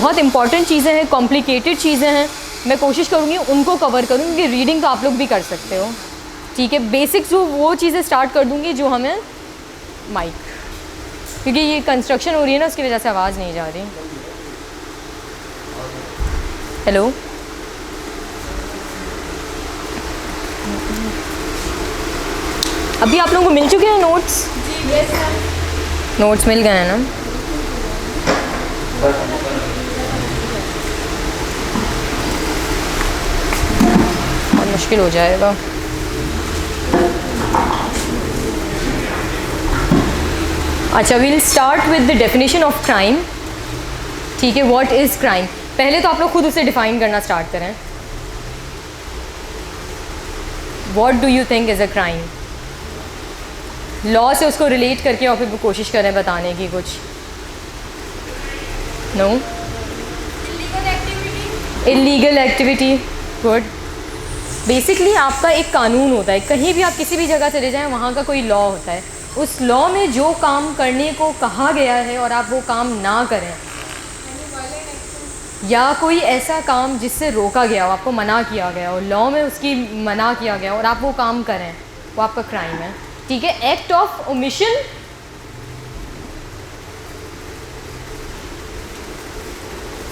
बहुत इंपॉर्टेंट चीज़ें हैं, कॉम्प्लिकेटेड चीज़ें हैं, मैं कोशिश करूँगी उनको कवर करूँ, क्योंकि रीडिंग तो आप लोग भी कर सकते हो, ठीक है। बेसिक्स जो वो चीज़ें स्टार्ट कर दूँगी जो हमें माइक, क्योंकि ये कंस्ट्रक्शन हो रही है ना, उसकी वजह से आवाज़ नहीं जा रही। हेलो, अभी आप लोगों को मिल चुके हैं नोट्स? नोट्स मिल गए हैं ना? बहुत मुश्किल हो जाएगा। अच्छा, we'll start with the definition of crime, ठीक है। What is crime? पहले तो आप लोग खुद उसे डिफाइन करना स्टार्ट करें। What do you think is a crime? Law से उसको रिलेट करके और फिर कोशिश करें बताने की कुछ। No, illegal activity, good. Basically आपका एक कानून होता है, कहीं भी आप किसी भी जगह चले जाएं वहाँ का कोई लॉ होता है, उस लॉ में जो काम करने को कहा गया है और आप वो काम ना करें, या कोई ऐसा काम जिससे रोका गया हो, आपको मना किया गया हो, लॉ में उसकी मना किया गया और आप वो काम करें, वो आपका क्राइम है, ठीक है। Act of omission,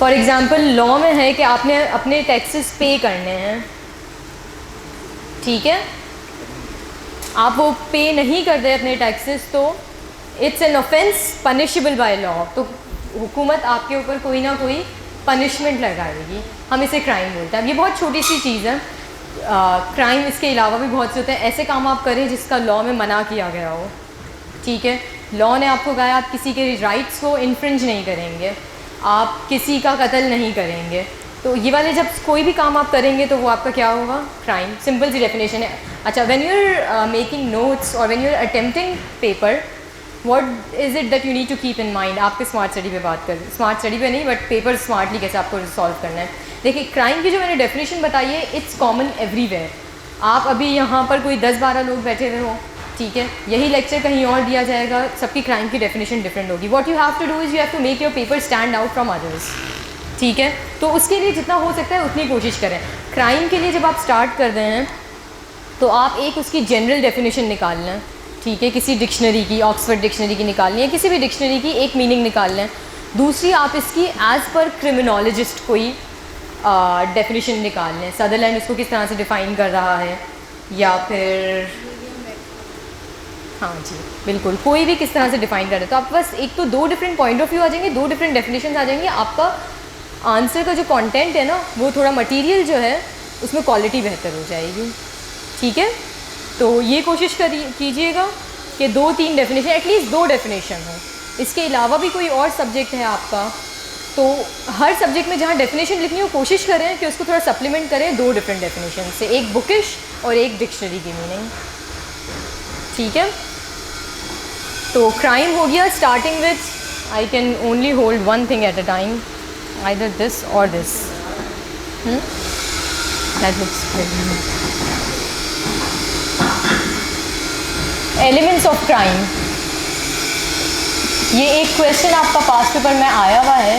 for example law में है कि आपने अपने टैक्सेस पे करने हैं, ठीक है। आप वो पे नहीं करते अपने टैक्सेस तो it's an offence punishable by law, तो हुकूमत आपके ऊपर कोई ना कोई पनिशमेंट लगाएगी, हम इसे क्राइम बोलते हैं। अब ये बहुत छोटी सी चीज़ है, क्राइम इसके अलावा भी बहुत से होते हैं, ऐसे काम आप करें जिसका लॉ में मना किया गया हो, ठीक है। लॉ ने आपको कहा आप किसी के राइट्स को इन्फ्रिंज नहीं करेंगे, आप किसी का कत्ल नहीं करेंगे, तो ये वाले जब कोई भी काम आप करेंगे तो वो आपका क्या होगा? क्राइम। सिंपल सी डेफिनेशन है। अच्छा, when you are making notes और when you are attempting paper, what is it that you need to keep in mind? आपके स्मार्ट स्टडी पे बात करें, स्मार्ट स्टडी पे नहीं बट पेपर स्मार्टली कैसे आपको सॉल्व करना है। देखिए, क्राइम की जो मैंने डेफिनेशन बताई है, इट्स कॉमन एवरीवेयर। आप अभी यहाँ पर कोई 10-12 लोग बैठे हुए हो, ठीक है, यही लेक्चर कहीं और दिया जाएगा, सबकी क्राइम की डेफिनेशन डिफरेंट होगी। What you have to do is you have to make your paper stand out from others, ठीक है। तो उसके लिए जितना हो सकता है उतनी कोशिश करें। क्राइम के लिए जब आप स्टार्ट कर रहे हैं तो आप एक उसकी जनरल डेफिनेशन निकाल लें, ठीक है, किसी डिक्शनरी की, ऑक्सफोर्ड डिक्शनरी की निकालनी है, किसी भी डिक्शनरी की एक मीनिंग निकाल लें। दूसरी, आप इसकी एज़ पर क्रिमिनोलॉजिस्ट कोई डेफिनेशन निकाल लें, सदरलैंड उसको किस तरह से डिफ़ाइन कर रहा है, या फिर हाँ जी बिल्कुल, कोई भी किस तरह से डिफ़ाइन कर रहा है। तो आप बस एक तो 2 डिफरेंट पॉइंट ऑफ व्यू आ जाएंगे, 2 डिफरेंट डेफिनेशन आ जाएंगे, आपका आंसर का जो कंटेंट है ना, वो थोड़ा मटेरियल जो है उसमें क्वालिटी बेहतर हो जाएगी, ठीक है। तो ये कोशिश कीजिएगा कि 2-3 डेफिनेशन, एटलीस्ट 2 डेफिनेशन हो। इसके अलावा भी कोई और सब्जेक्ट है आपका, तो हर सब्जेक्ट में जहाँ डेफिनेशन लिखनी हो कोशिश करें कि उसको थोड़ा सप्लीमेंट करें 2 डिफरेंट डेफिनेशन से, एक बुकिश और एक डिक्शनरी की मीनिंग, ठीक है। तो क्राइम हो गया, starting with I can only hold one thing at a time, either this or this. That looks very good. Elements of crime. ये एक क्वेश्चन आपका पास पेपर में आया हुआ है,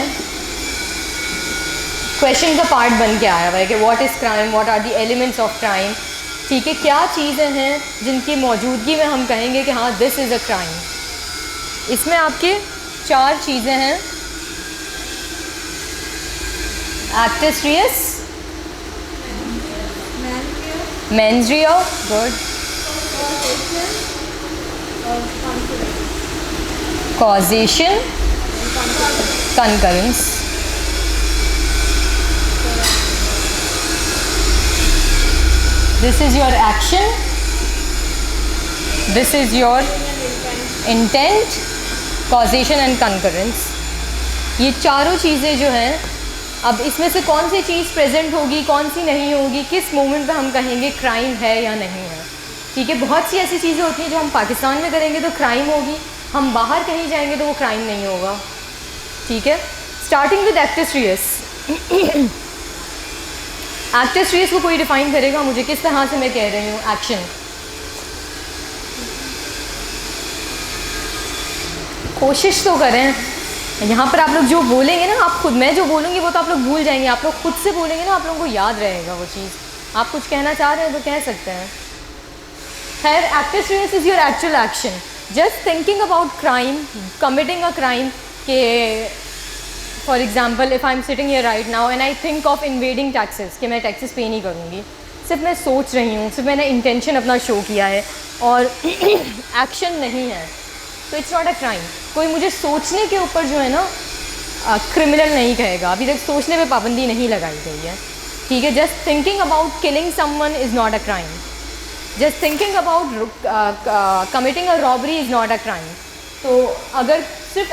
क्वेश्चन का पार्ट बन के आया हुआ है कि what is crime, what are the elements of crime, ठीक है। क्या चीज़ें हैं जिनकी मौजूदगी में हम कहेंगे कि हाँ दिस इज़ अ क्राइम। इसमें आपके 4 चीज़ें हैं। Actus reus, mens rea, good. Causation, concurrence. This is your action. This is your intent, causation and concurrence. ये चारों चीज़ें जो हैं, अब इसमें से कौन सी चीज़ प्रेजेंट होगी, कौन सी नहीं होगी, किस मोमेंट पे हम कहेंगे क्राइम है या नहीं है, ठीक है। बहुत सी ऐसी चीज़ें होती हैं जो हम पाकिस्तान में करेंगे तो क्राइम होगी, हम बाहर कहीं जाएंगे तो वो क्राइम नहीं होगा, ठीक है। Starting with actus reus. Actus reus को कोई डिफाइन करेगा मुझे किस तरह से मैं कह रही हूँ? एक्शन। कोशिश तो करें, यहाँ पर आप लोग जो बोलेंगे ना, आप खुद, मैं जो बोलूँगी वो तो आप लोग भूल जाएंगे, आप लोग खुद से बोलेंगे ना, आप लोगों को याद रहेगा वो चीज़। आप कुछ कहना चाह रहे हैं तो कह सकते हैं। खैर, actus reus is your actual action, just thinking about crime, committing a crime. Okay for example, if I am sitting here right now and I think of invading taxes, कि मैं टैक्सेस पे नहीं करूँगी, सिर्फ मैं सोच रही हूँ, सिर्फ मैंने इंटेंशन अपना शो किया है और एक्शन नहीं है, तो इट्स नॉट अ क्राइम। कोई मुझे सोचने के ऊपर जो है ना क्रिमिनल नहीं कहेगा, अभी तक सोचने पे पाबंदी नहीं लगाई गई है, ठीक है। Just thinking about killing someone is not a crime, just thinking about committing a robbery is not a crime. तो अगर सिर्फ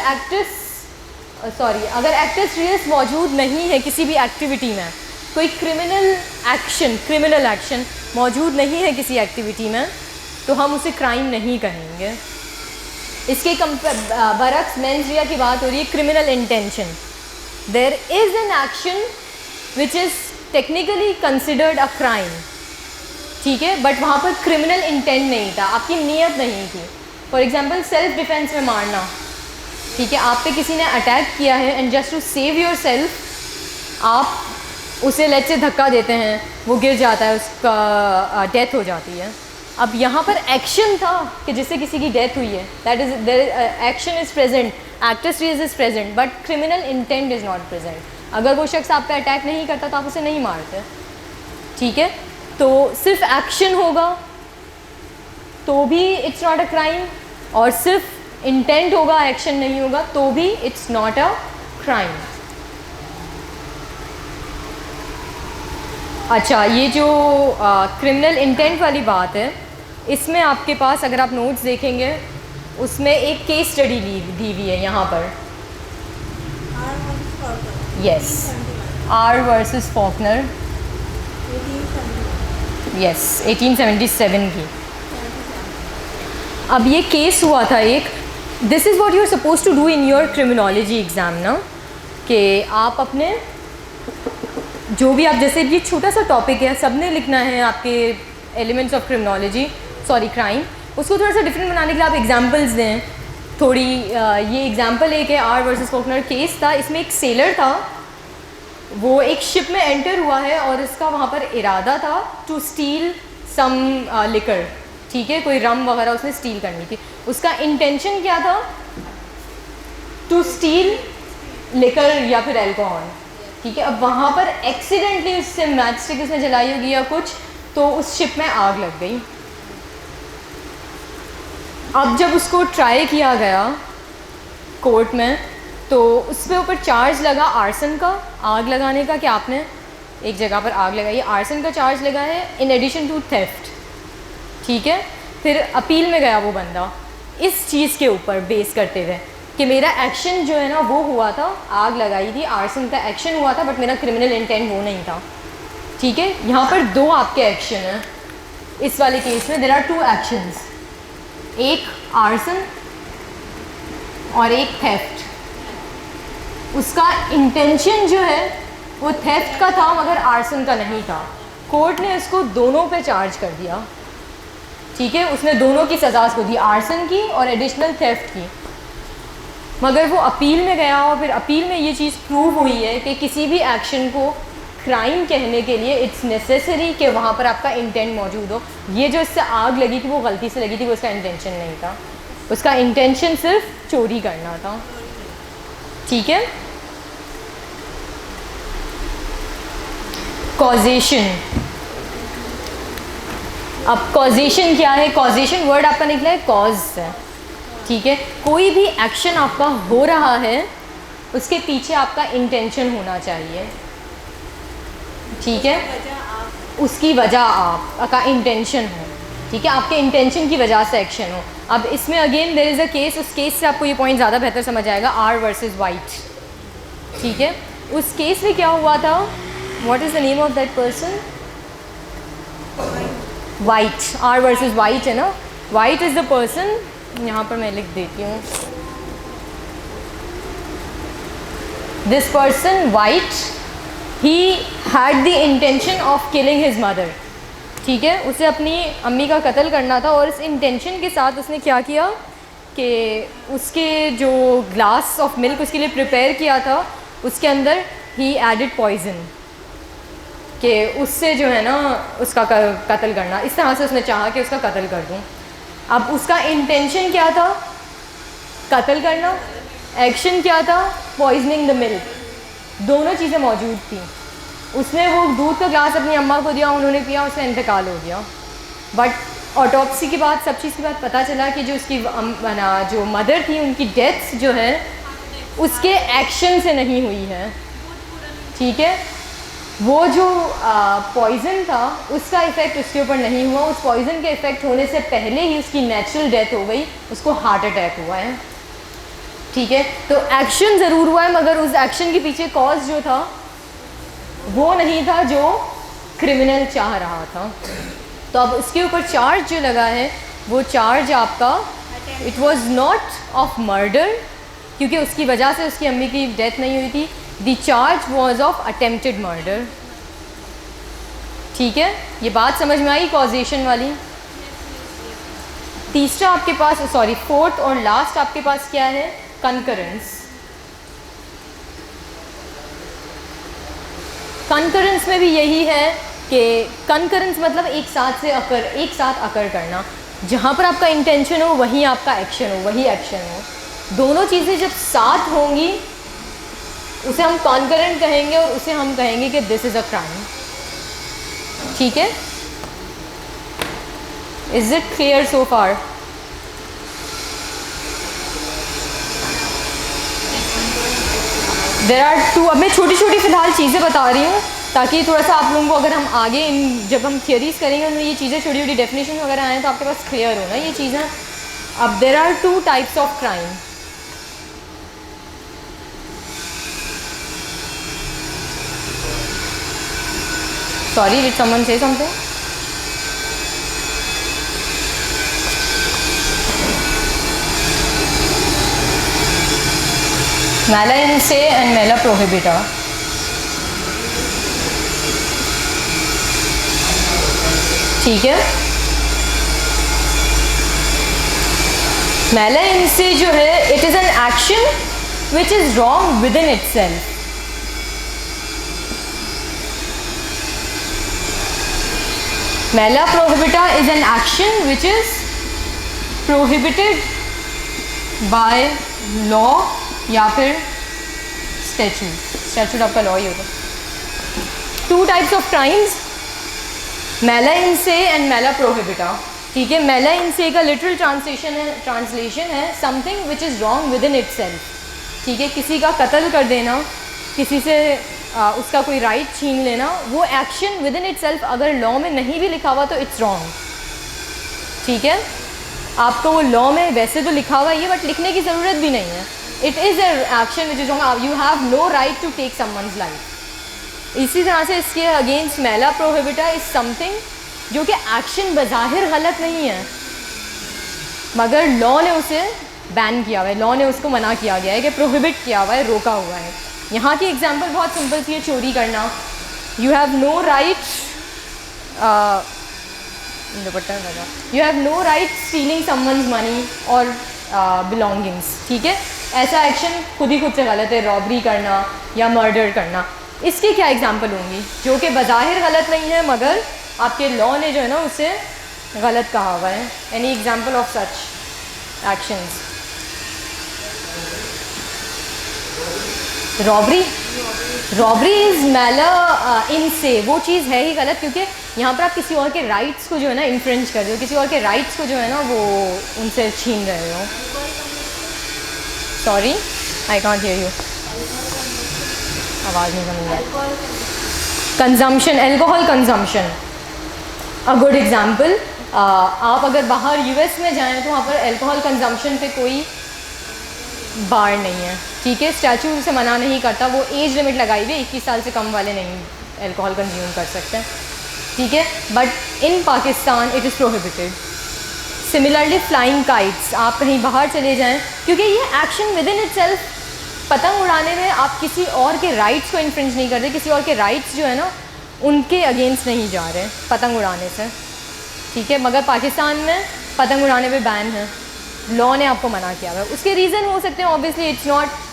अगर एक्टिव स्ट्रेस मौजूद नहीं है किसी भी एक्टिविटी में, कोई क्रिमिनल एक्शन मौजूद नहीं है किसी एक्टिविटी में, तो हम उसे क्राइम नहीं कहेंगे। इसके बरक्स मेंस रिया की बात हो रही है, criminal intention. There is an action which is technically considered a crime, ठीक है, बट वहाँ पर क्रिमिनल इंटेंट नहीं था, आपकी नीयत नहीं थी। फॉर एग्जाम्पल, सेल्फ डिफेंस में मारना, ठीक है, आप पे किसी ने अटैक किया है and just to save your self आप उसे लेट से धक्का देते हैं, वो गिर जाता है, उसका डेथ हो जाती है। अब यहाँ पर एक्शन था कि जिससे किसी की डेथ हुई है, that is action is present, active reus is present, but criminal intent is not present. अगर वो शख्स आप पे अटैक नहीं करता तो आप उसे नहीं मारते, ठीक है। तो सिर्फ एक्शन होगा तो भी इट्स नॉट अ क्राइम, और सिर्फ इंटेंट होगा, एक्शन नहीं होगा, तो भी इट्स नॉट अ क्राइम। अच्छा, ये जो क्रिमिनल इंटेंट वाली बात है, इसमें आपके पास अगर आप नोट्स देखेंगे उसमें एक केस स्टडी दी हुई है यहाँ पर, yes, R versus Faulkner, yes, 1877 की। अब ये केस हुआ था एक, this is what you are suppose to do in your criminology exam ना, कि आप अपने जो भी आप, जैसे ये छोटा सा टॉपिक है, सब ने लिखना है आपके elements of criminology, sorry crime, उसको थोड़ा सा डिफरेंट बनाने के लिए आप एग्जांपल्स दें थोड़ी। ये एग्जांपल एक है, आर वर्सेस फॉकनर केस था, इसमें एक सेलर था, वो एक शिप में एंटर हुआ है और इसका वहाँ पर इरादा था टू स्टील सम लिकर, ठीक है, कोई रम वगैरह उसने स्टील करनी थी। उसका इंटेंशन क्या था? टू स्टील लिकर या फिर अल्कोहल, ठीक है। अब वहाँ पर एक्सीडेंटली उससे मैच स्टिक उसने जलाई होगी या कुछ, तो उस शिप में आग लग गई। अब जब उसको ट्राई किया गया कोर्ट में, तो उस पर ऊपर चार्ज लगा आर्सन का, आग लगाने का, कि आपने एक जगह पर आग लगाई, आर्सन का चार्ज लगा है इन एडिशन टू थेफ्ट, ठीक है। फिर अपील में गया वो बंदा इस चीज़ के ऊपर बेस करते हुए कि मेरा एक्शन जो है ना वो हुआ था, आग लगाई थी, आर्सन का एक्शन हुआ था, बट मेरा क्रिमिनल इंटेंट वो नहीं था, ठीक है। यहाँ पर दो आपके एक्शन हैं इस वाले केस में, देयर आर टू एक्शंस, एक आर्सन और एक थेफ्ट। उसका इंटेंशन जो है वो थेफ्ट का था मगर आर्सन का नहीं था। कोर्ट ने इसको दोनों पे चार्ज कर दिया, ठीक है, उसने दोनों की सज़ा उसको दी, आर्सन की और एडिशनल थेफ्ट की। मगर वो अपील में गया और फिर अपील में ये चीज़ प्रूव हुई है कि किसी भी एक्शन को क्राइम कहने के लिए इट्स नेसेसरी कि वहाँ पर आपका इंटेंट मौजूद हो। ये जो इससे आग लगी थी वो गलती से लगी थी, वो उसका इंटेंशन नहीं था, उसका इंटेंशन सिर्फ चोरी करना था, ठीक है। कॉजेशन, अब कॉजेशन क्या है? कॉजेशन वर्ड आपका निकला है कॉज से, ठीक है। कोई भी एक्शन आपका हो रहा है उसके पीछे आपका इंटेंशन होना चाहिए, ठीक है, उसकी वजह आपका इंटेंशन हो, ठीक है, आपके इंटेंशन की वजह से एक्शन हो। अब इसमें again there is a case, उस केस से आपको ये पॉइंट ज़्यादा बेहतर समझ आएगा, आर वर्सेस वाइट, ठीक है। उस केस में क्या हुआ था? What is the name of that person? White, R versus white है ना, वाइट इज़ द पर्सन, यहाँ पर मैं लिख देती हूँ, this person white, he had the intention of killing his mother, ठीक है, उसे अपनी अम्मी का कत्ल करना था और इस इंटेंशन के साथ उसने क्या किया कि उसके जो ग्लास ऑफ मिल्क उसके लिए प्रिपेयर किया था उसके अंदर ही एडिड पॉइजन, कि उससे जो है ना उसका कत्ल करना, इस तरह से उसने चाहा कि उसका कत्ल कर दूँ। अब उसका इंटेंशन क्या था? कत्ल करना। एक्शन क्या था? Poisoning the milk. दोनों चीज़ें मौजूद थी। उसने वो दूध का ग्लास अपनी अम्मा को दिया, उन्होंने पिया, उसका इंतकाल हो गया। बट ऑटोप्सी के बाद, सब चीज़ के बाद पता चला कि जो उसकी जो मदर थी उनकी डेथ जो है उसके एक्शन से नहीं हुई है। ठीक है, वो जो पॉइज़न था उसका इफ़ेक्ट उसके ऊपर नहीं हुआ, उस पॉइज़न के इफ़ेक्ट होने से पहले ही उसकी नेचुरल डेथ हो गई, उसको हार्ट अटैक हुआ है। ठीक है, तो एक्शन ज़रूर हुआ है मगर उस एक्शन के पीछे कॉज जो था वो नहीं था जो क्रिमिनल चाह रहा था। तो अब उसके ऊपर चार्ज जो लगा है वो चार्ज आपका it was not of murder, क्योंकि उसकी वजह से उसकी अम्मी की डेथ नहीं हुई थी। The charge was of attempted murder. ठीक है, ये बात समझ में आई कॉजेशन वाली। तीसरा आपके पास, सॉरी फोर्थ और लास्ट आपके पास क्या है? कंकरेंस। कंकरेंस में भी यही है कि कंकरेंस मतलब एक साथ अकर करना। जहाँ पर आपका इंटेंशन हो वहीं आपका एक्शन हो, वही एक्शन हो। दोनों चीज़ें जब साथ होंगी उसे हम कॉन्करेंट कहेंगे और उसे हम कहेंगे कि दिस इज़ अ क्राइम। ठीक है, is it clear so far? There are two. अब मैं छोटी छोटी फ़िलहाल चीज़ें बता रही हूँ ताकि थोड़ा सा आप लोगों को, अगर हम आगे जब हम थियरीज़ करेंगे उनमें ये चीज़ें छोटी छोटी डेफिनेशन वगैरह आए तो आपके पास क्लियर हो ना ये चीज़ें। अब there are two types of crime. Sorry, did someone say something? Mala in se and mala prohibita. ठीक है, mala in se जो है it is an action which is wrong within itself. Mala prohibita is an action which is prohibited by law या फिर statute आपका law ही होगा। To types of crimes, mala in se and mala prohibita। ठीक है, mala in se का literal translation है something which is wrong with in it self. ठीक है, किसी का कत्ल कर देना, किसी से उसका कोई राइट छीन लेना, वो action with in it self अगर लॉ में नहीं भी लिखा हुआ तो इट्स रॉन्ग। ठीक है, आपको वो लॉ में वैसे तो लिखा हुआ है बट लिखने की ज़रूरत भी नहीं है। It is a action which is wrong, you have no right to take someone's life. इसी तरह से इसके against mala prohibita is something जो कि एक्शन बज़ाहिर गलत नहीं है मगर लॉ ने उसे बैन किया हुआ है, लॉ ने उसको मना किया गया है कि प्रोहिबिट किया हुआ है, रोका हुआ है। यहाँ की एग्जांपल बहुत सिंपल सी है, चोरी करना। You have no right, you have no right stealing someone's money और बिलोंगिंग्स। ठीक है, ऐसा एक्शन खुद ही खुद से गलत है, रॉबरी करना या मर्डर करना। इसकी क्या एग्जांपल होंगी जो कि बज़ाहिर गलत नहीं है मगर आपके लॉ ने जो है ना उसे गलत कहा हुआ है? Any example of such actions? Robbery is mala in se, वो चीज़ है ही गलत क्योंकि यहाँ पर आप किसी और के राइट्स को जो है ना इन्फ्रिंज कर रहे हो, किसी और के राइट्स को जो है ना वो उनसे छीन रहे हो। Sorry, I can't hear you, आवाज़ नहीं समझ रहा। Consumption, alcohol consumption, a good example. आप अगर बाहर यूएस में जाएं तो वहाँ पर एल्कोहल कंजम्पशन पे कोई बार नहीं है। ठीक है, स्टैचू से मना नहीं करता, वो एज लिमिट लगाई हुई है, 21 साल से कम वाले नहीं एल्कोहल कंज्यूम कर सकते। ठीक है, but in Pakistan it is prohibited. Similarly flying kites, आप कहीं बाहर चले जाएं, क्योंकि ये एक्शन विद इन इटसेल्फ, पतंग उड़ाने में आप किसी और के राइट्स को इन्फ्रिंज नहीं कर रहे, किसी और के राइट्स जो है ना उनके अगेंस्ट नहीं जा रहे पतंग उड़ाने से। ठीक है, मगर पाकिस्तान में पतंग उड़ाने पे बैन है। लॉ ने आपको मना किया हुआ है। उसके रीज़न हो सकते हैं, obviously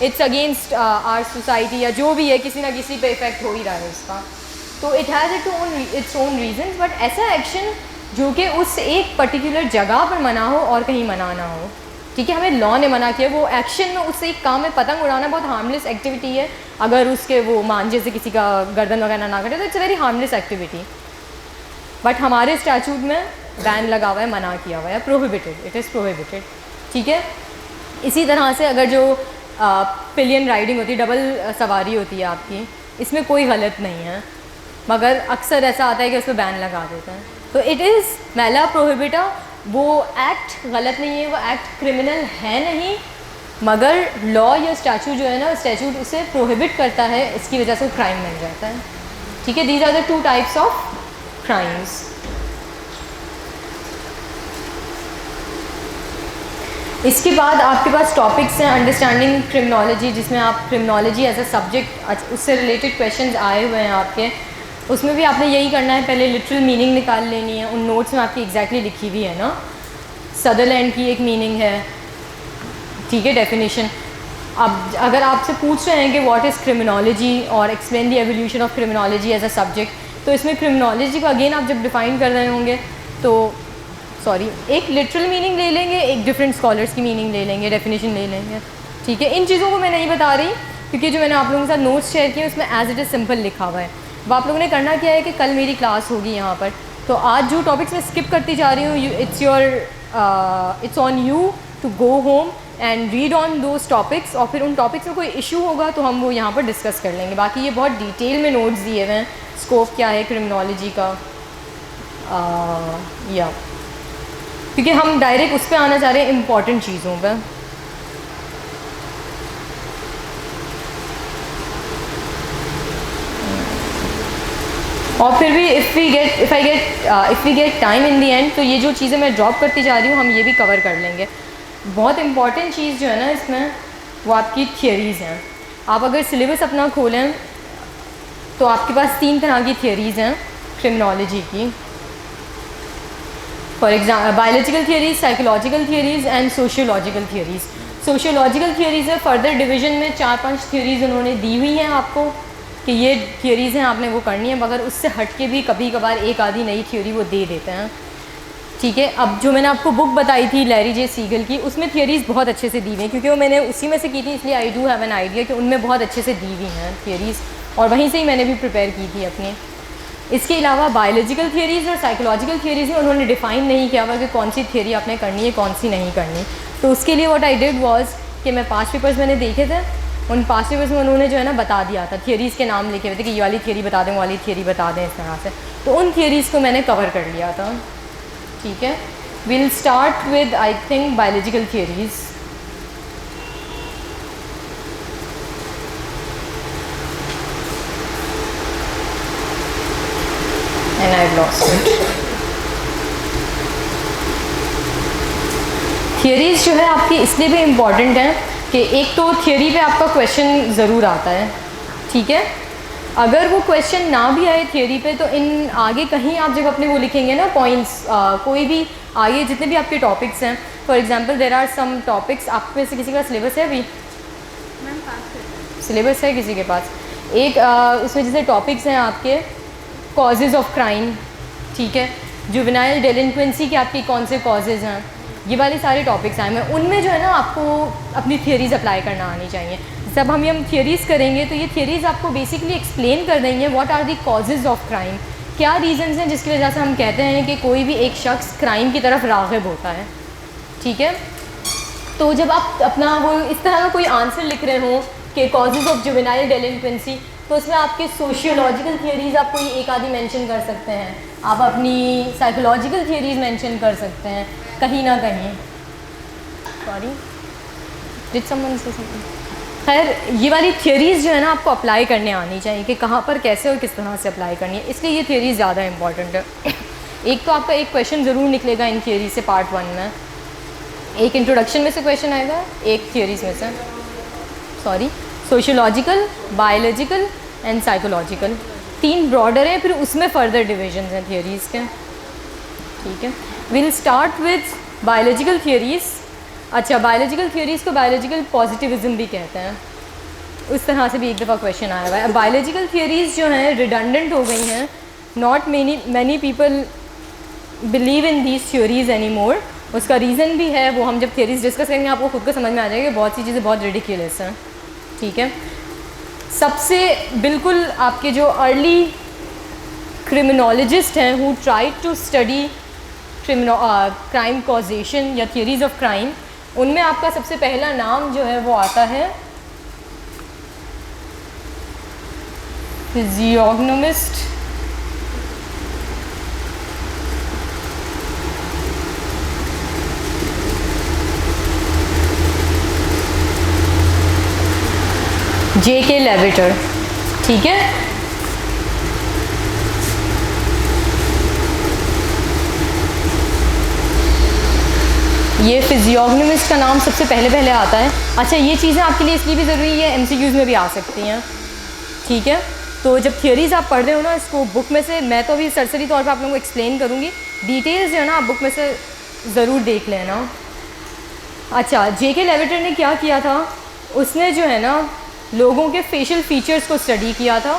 it's against our society या जो भी है, किसी ना किसी पे इफेक्ट हो ही रहा है उसका, तो it has its own reason. But ऐसा एक्शन जो कि उस एक पर्टिकुलर जगह पर मना हो और कहीं मना ना हो, ठीक है, हमें लॉ ने मना किया, वो एक्शन में उससे एक काम में पतंग उड़ाना बहुत हार्मलेस एक्टिविटी है, अगर उसके वो मांझे से किसी का गर्दन वगैरह ना कटे तो it's very harmless activity. But हमारे स्टैचूट में बैन लगा हुआ है, मना किया हुआ है, प्रोहिबिटेड, इट इज़ प्रोहिबिटेड, ठीक है। इसी तरह से अगर जो पिलियन राइडिंग होती है, डबल सवारी होती है आपकी, इसमें कोई गलत नहीं है, मगर अक्सर ऐसा आता है कि उस पर बैन लगा देते हैं, तो इट इज़ मैला प्रोहिबिटा। वो एक्ट गलत नहीं है, वो एक्ट क्रिमिनल है नहीं, मगर लॉ या स्टैचू जो है ना, स्टैचूट उसे प्रोहिबिट करता है, इसकी वजह से वो क्राइम बन जाता है, ठीक है। These are the 2 types of crimes. इसके बाद आपके पास टॉपिक्स हैं अंडरस्टैंडिंग क्रिमिनोलॉजी, जिसमें आप क्रिमिनोलॉजी एज अ सब्जेक्ट, उससे रिलेटेड क्वेश्चंस आए हुए हैं आपके, उसमें भी आपने यही करना है, पहले लिटरल मीनिंग निकाल लेनी है। उन नोट्स में आपकी एग्जैक्टली लिखी हुई है ना, सदरलैंड की एक मीनिंग है, ठीक है, डेफिनेशन। अब अगर आपसे पूछ रहे हैं कि व्हाट इज़ क्रिमिनोलॉजी और explain the evolution of criminology as a subject, तो इसमें क्रिमिनोलॉजी को अगेन आप जब डिफ़ाइन कर रहे होंगे तो एक लिटरल मीनिंग ले लेंगे, एक डिफरेंट स्कॉलर्स की मीनिंग ले लेंगे, डेफिनेशन ले लेंगे, ठीक है। इन चीज़ों को मैं नहीं बता रही क्योंकि जो मैंने आप लोगों के साथ नोट्स शेयर किए उसमें एज इट इज़ सिंपल लिखा हुआ है। अब आप लोगों ने करना क्या है कि कल मेरी क्लास होगी यहाँ पर, तो आज जो टॉपिक्स मैं स्किप करती जा रही हूँ, it's on you to go home and read on those topics, और फिर उन टॉपिक्स में कोई इशू होगा तो हम वो यहाँ पर डिस्कस कर लेंगे। बाकी ये बहुत डिटेल में नोट्स दिए हुए हैं, स्कोप क्या है क्रिमिनोलॉजी का, या क्योंकि हम डायरेक्ट उस पर आना चाह रहे हैं इम्पॉर्टेंट चीज़ों पर। और फिर भी if we get time in the end, तो ये जो चीज़ें मैं ड्रॉप करती जा रही हूँ हम ये भी कवर कर लेंगे। बहुत इंपॉर्टेंट चीज़ जो है ना इसमें, वो आपकी थियरीज़ हैं। आप अगर सिलेबस अपना खोलें तो आपके पास 3 तरह की थियरीज़ हैं क्रिमिनोलॉजी की। For example biological theories, psychological theories and sociological theories. Sociological theories है, फर्दर डिवीज़न में 4-5 थियरीज़ उन्होंने दी हुई हैं आपको कि ये थियरीज़ हैं, आपने वो करनी है, मगर उससे हट के भी कभी कभार एक आधी नई थियोरी वो दे देते हैं, ठीक है। अब जो मैंने आपको बुक बताई थी लैरी जे सीगल की, उसमें थियरीज़ बहुत अच्छे से दी हुई हैं, क्योंकि वो मैंने उसी में से की थी, इसलिए I do have an idea कि उनमें बहुत अच्छे से दी हुई हैं थियरीज़, और वहीं से ही मैंने भी प्रिपेयर की थी अपनी। इसके अलावा बायोलॉजिकल थियरीज़ और साइकोलॉजिकल थियरीज़ में उन्होंने डिफ़ाइन नहीं किया हुआ कि कौन सी थियरी आपने करनी है, कौन सी नहीं करनी। तो उसके लिए व्हाट आई डिड वाज कि मैं 5 पेपर्स मैंने देखे थे, उन 5 पेपर्स में उन्होंने जो है ना बता दिया था, थियरीज़ के नाम लिखे हुए थे कि ये वाली थियरी बता दें, वो वाली थियरी बता दें, इस तरह से। तो उन थियरीज़ को मैंने कवर कर लिया था, ठीक है। Will start with I think biological theories. And I've lost it. Theories जो है आपकी इसलिए भी इम्पॉर्टेंट है कि एक तो थियरी पे आपका क्वेश्चन ज़रूर आता है, ठीक है। अगर वो क्वेश्चन ना भी आए थियरी पे, तो इन आगे कहीं आप जब अपने वो लिखेंगे ना पॉइंट्स, कोई भी आगे जितने भी आपके टॉपिक्स हैं, for example there are some topics, आप में से किसी का सिलेबस है? अभी सिलेबस है किसी के पास? एक उसमें जैसे टॉपिक्स हैं आपके कॉजेज़ ऑफ क्राइम, ठीक है, जुवेनाइल डेलिंक्वेंसी के आपके कौन से कॉजेज़ हैं, ये वाले सारे टॉपिक्स आए हैं। उनमें जो है ना आपको अपनी थियरीज़ अप्लाई करना आनी चाहिए। जब हम थियरीज़ करेंगे तो ये थियरीज़ आपको बेसिकली एक्सप्लेन कर देंगे what are the causes of crime, क्या रीजंस हैं जिसकी वजह से हम कहते हैं कि कोई भी एक शख्स क्राइम की तरफ राग़िब होता है, ठीक है। तो जब आप अपना वो इस तरह का कोई आंसर लिख रहे हो कि कॉजेज़ ऑफ जुवेनाइल डेलिंक्वेंसी, तो उसमें आपके सोशियोलॉजिकल थियरीज़ आप कोई एक आधी मेंशन कर सकते हैं, आप अपनी साइकोलॉजिकल थियरीज़ मेंशन कर सकते हैं कहीं ना कहीं। सॉरी, डिड समवन से समथिंग? खैर, ये वाली थियरीज़ जो है ना आपको अप्लाई करने आनी चाहिए कि कहाँ पर कैसे और किस तरह से अप्लाई करनी है, इसलिए ये थियरीज़ ज़्यादा इंपॉर्टेंट है। एक तो आपका एक क्वेश्चन ज़रूर निकलेगा इन थियरी से पार्ट 1 में, एक इंट्रोडक्शन में से क्वेश्चन आएगा, एक थियरीज़ में से, sorry, sociological, biological and psychological, 3 broader है, फिर उसमें फर्दर डिविजन हैं थियरीज़ के, ठीक है। Will start with biological theories. अच्छा, बायोलॉजिकल थ्योरीज़ को बायोलॉजिकल पॉजिटिविज्म भी कहते हैं, उस तरह से भी एक दफ़ा क्वेश्चन आया हुआ है। बायोलॉजिकल थ्योरीज़ जो हैं रिडंडेंट हो गई हैं, not many people believe in these theories any more. उसका रीज़न भी है, वो हम जब थ्योरीज डिस्कस करेंगे आपको खुद को समझ में आ जाएगा कि बहुत सी चीज़ें बहुत रिडिकुलस हैं, ठीक है। सबसे बिल्कुल आपके जो अर्ली क्रिमिनोलॉजिस्ट हैं who tried to study crime causation या थ्योरीज ऑफ क्राइम, उनमें आपका सबसे पहला नाम जो है वो आता है फिजियोग्नोमिस्ट J.K. लेविटर, ठीक है। ये फिजियोग्नोमिस्ट का नाम सबसे पहले आता है। अच्छा, ये चीज़ें आपके लिए इसलिए भी ज़रूरी है, MCQs में भी आ सकती हैं, ठीक है। तो जब थ्योरीज़ आप पढ़ रहे हो ना, इसको बुक में से, मैं तो अभी सरसरी तौर पे आप लोगों को एक्सप्लेन करूँगी, डिटेल्स जो है ना आप बुक में से ज़रूर देख लेना। अच्छा, J.K. लेविटर ने क्या किया था, उसने जो है ना लोगों के फेशियल फीचर्स को स्टडी किया था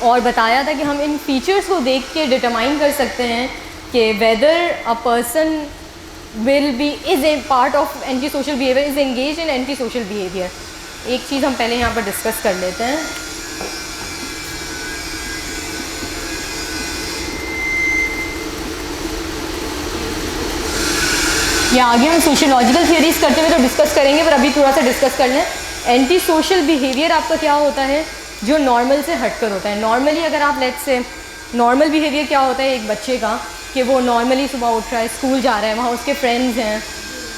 और बताया था कि हम इन फीचर्स को देख के डिटरमाइन कर सकते हैं कि weather a person will be is a part of anti social behaviour, is engage in anti social behaviour. एक चीज़ हम पहले यहाँ पर डिस्कस कर लेते हैं। या आगे हम सोशियोलॉजिकल थियरीज करते हुए तो डिस्कस करेंगे, पर अभी थोड़ा सा डिस्कस कर लें। एंटी सोशल बिहेवियर आपका क्या होता है, जो नॉर्मल से हटकर होता है। नॉर्मली अगर आप लेट्स से, नॉर्मल बिहेवियर क्या होता है एक बच्चे का, कि वो नॉर्मली सुबह उठ रहा है, स्कूल जा रहा है, वहाँ उसके फ्रेंड्स हैं,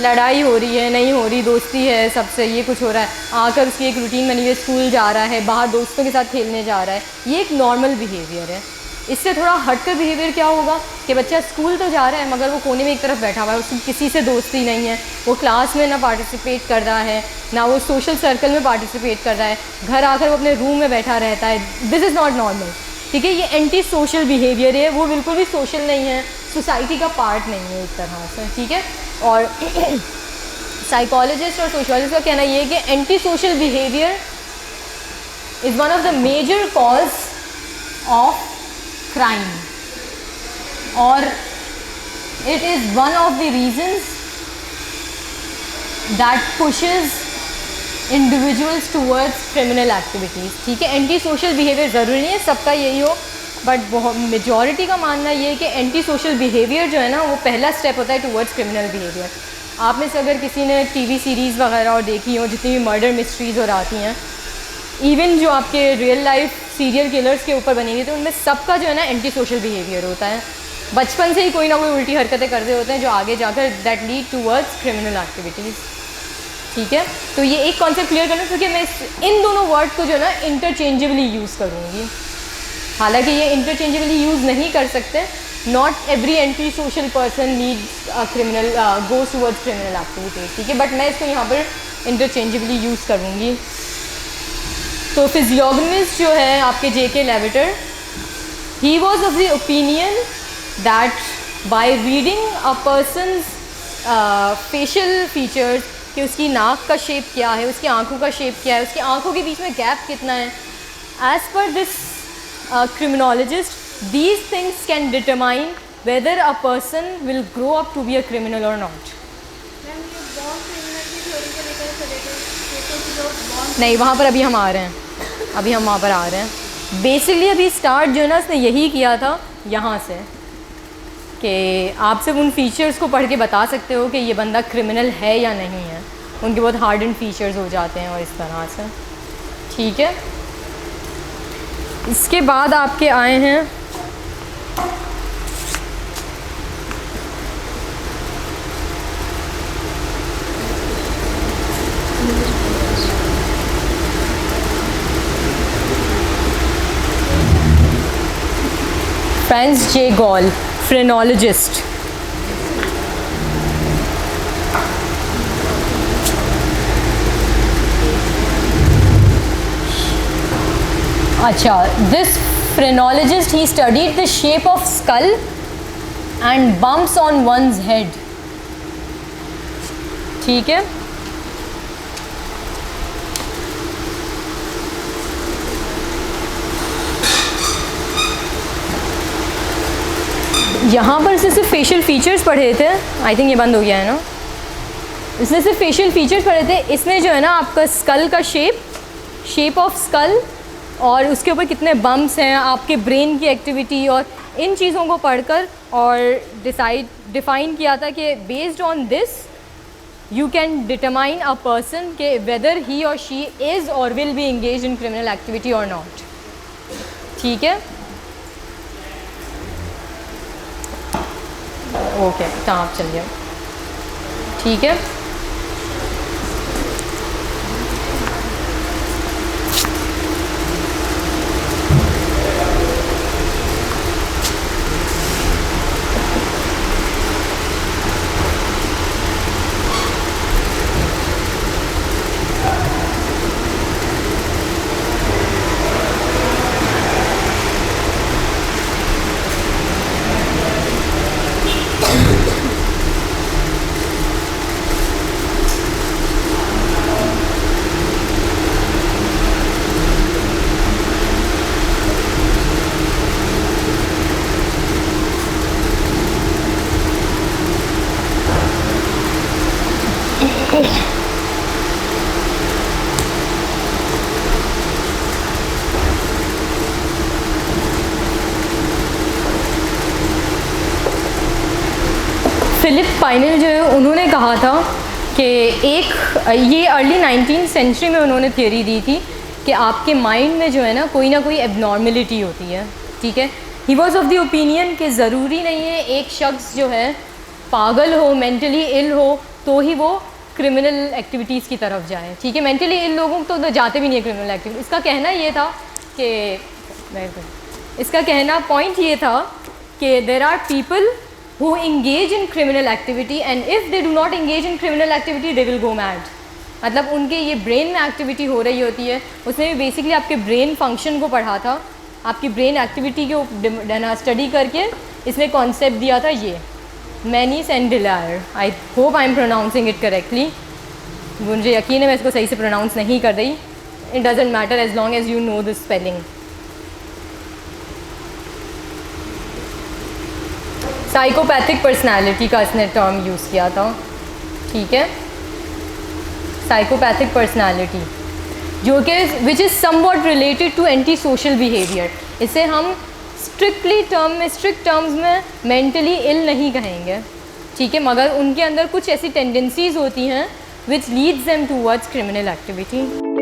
लड़ाई हो रही है, नहीं हो रही, दोस्ती है सबसे, ये कुछ हो रहा है, आकर उसकी एक रूटीन बनी हुई है, स्कूल जा रहा है, बाहर दोस्तों के साथ खेलने जा रहा है, ये एक नॉर्मल बिहेवियर है। इससे थोड़ा हटकर बिहेवियर क्या होगा कि बच्चा स्कूल तो जा रहा है मगर वो कोने में एक तरफ बैठा हुआ है, उसकी किसी से दोस्ती नहीं है, वो क्लास में ना पार्टिसिपेट कर रहा है, ना वो सोशल सर्कल में पार्टिसिपेट कर रहा है, घर आकर वो अपने रूम में बैठा रहता है। दिस इज़ नॉट नॉर्मल, ठीक है। ये एंटी सोशल बिहेवियर है, वो बिल्कुल भी सोशल नहीं है, सोसाइटी का पार्ट नहीं है एक तरह से, ठीक है। और साइकोलॉजिस्ट और सोशियोलॉजिस्ट का कहना ये है कि anti social behaviour is one of the major cause of crime, or it is one of the reasons that pushes individuals towards criminal activities, ठीक है। एंटी सोशल बिहेवियर ज़रूरी नहीं है सबका यही हो, बट बहुत मेजॉरिटी का मानना ये है कि एंटी सोशल बिहेवियर जो है ना वो पहला स्टेप होता है टुवर्ड्स क्रिमिनल बिहेवियर। आप में से अगर किसी ने टीवी सीरीज़ वगैरह और देखी हो, जितनी भी मर्डर मिस्ट्रीज़ और आती हैं, इवन जो आपके रियल लाइफ सीरियल किलर्स के ऊपर बनी हुई, तो उनमें सबका जो है ना एंटी सोशल बिहेवियर होता है। बचपन से ही कोई ना कोई उल्टी हरकतें कर रहे होते हैं जो आगे जाकर that lead towards criminal activities, ठीक है। तो ये एक कॉन्सेप्ट क्लियर करना, क्योंकि मैं इन दोनों वर्ड को जो है ना इंटरचेंजेबली यूज़ करूँगी, हालांकि ये इंटरचेंजेबली यूज़ नहीं कर सकते। Not every anti social person needs criminal goes towards criminal activities, ठीक है, बट मैं इसको यहाँ पर इंटरचेंजेबली यूज़ करूँगी। तो फिजियोग्नोमिस्ट जो है आपके J.K. Lavater, he was of the opinion that by reading a person's facial features, कि उसकी नाक का शेप क्या है, उसकी आंखों का शेप क्या है, उसकी आंखों के बीच में गैप कितना है, as per this criminologist, these things can determine whether a person will grow up to be a criminal or not. नहीं, वहाँ पर अभी हम आ रहे हैं, अभी हम वहाँ पर आ रहे हैं। बेसिकली अभी स्टार्ट जो है ना उसने यही किया था यहाँ से, कि आप सिर्फ उन फीचर्स को पढ़ के बता सकते हो कि ये बंदा क्रिमिनल है या नहीं है। उनके बहुत हार्ड एंड फीचर्स हो जाते हैं और इस तरह से, ठीक है। इसके बाद आपके आए हैं फ्रांस जे गॉल, फ्रेनोलॉजिस्ट। अच्छा, this phrenologist, he studied the shape of skull and bumps on one's head, ठीक है। यहाँ पर से सिर्फ फेशियल फीचर्स पढ़े थे, आई थिंक ये बंद हो गया है ना। इसने सिर्फ फेशियल फीचर्स पढ़े थे, इसने जो है ना आपका स्कल का शेप ऑफ स्कल और उसके ऊपर कितने बम्प्स हैं, आपके ब्रेन की एक्टिविटी और इन चीज़ों को पढ़कर और डिफ़ाइन किया था कि based on this you can determine a person के वेदर ही और शी इज़ और will be engage in criminal activity और नॉट। ठीक है, ओके, तो आप चलिए। ठीक है, फिलिप पाइनेल जो है उन्होंने कहा था कि ये अर्ली 19th सेंचुरी में उन्होंने थियोरी दी थी कि आपके माइंड में जो है ना कोई एबनॉर्मलिटी होती है। ठीक है, ही वॉज ऑफ द ओपिनियन कि ज़रूरी नहीं है एक शख्स जो है पागल हो, मेंटली इल हो तो ही वो क्रिमिनल एक्टिविटीज़ की तरफ जाए। ठीक है, मेंटली इल लोगों को तो जाते भी नहीं है क्रिमिनल एक्टिविटी। इसका कहना ये था कि पॉइंट ये था कि there are people who engage in criminal activity and if they do not engage in criminal activity they will go mad। मतलब उनके ये ब्रेन में एक्टिविटी हो रही होती है। उसने भी बेसिकली आपके ब्रेन फंक्शन को पढ़ा था, आपकी ब्रेन एक्टिविटी को स्टडी करके इसने कॉन्सेप्ट दिया था ये मैनीस एंड डिलायर। I hope I am pronouncing it correctly, मुझे यकीन है मैं इसको सही से प्रोनाउंस नहीं कर रही। It doesn't matter as long as you know the spelling. Psychopathic personality का इसने टर्म यूज़ किया था। ठीक है, साइकोपैथिक पर्सनालिटी जो कि which is somewhat related to anti social behaviour. इसे हम स्ट्रिक्ट टर्म्स में मेंटली इल नहीं कहेंगे। ठीक है, मगर उनके अंदर कुछ ऐसी टेंडेंसीज़ होती हैं which leads them towards criminal activity.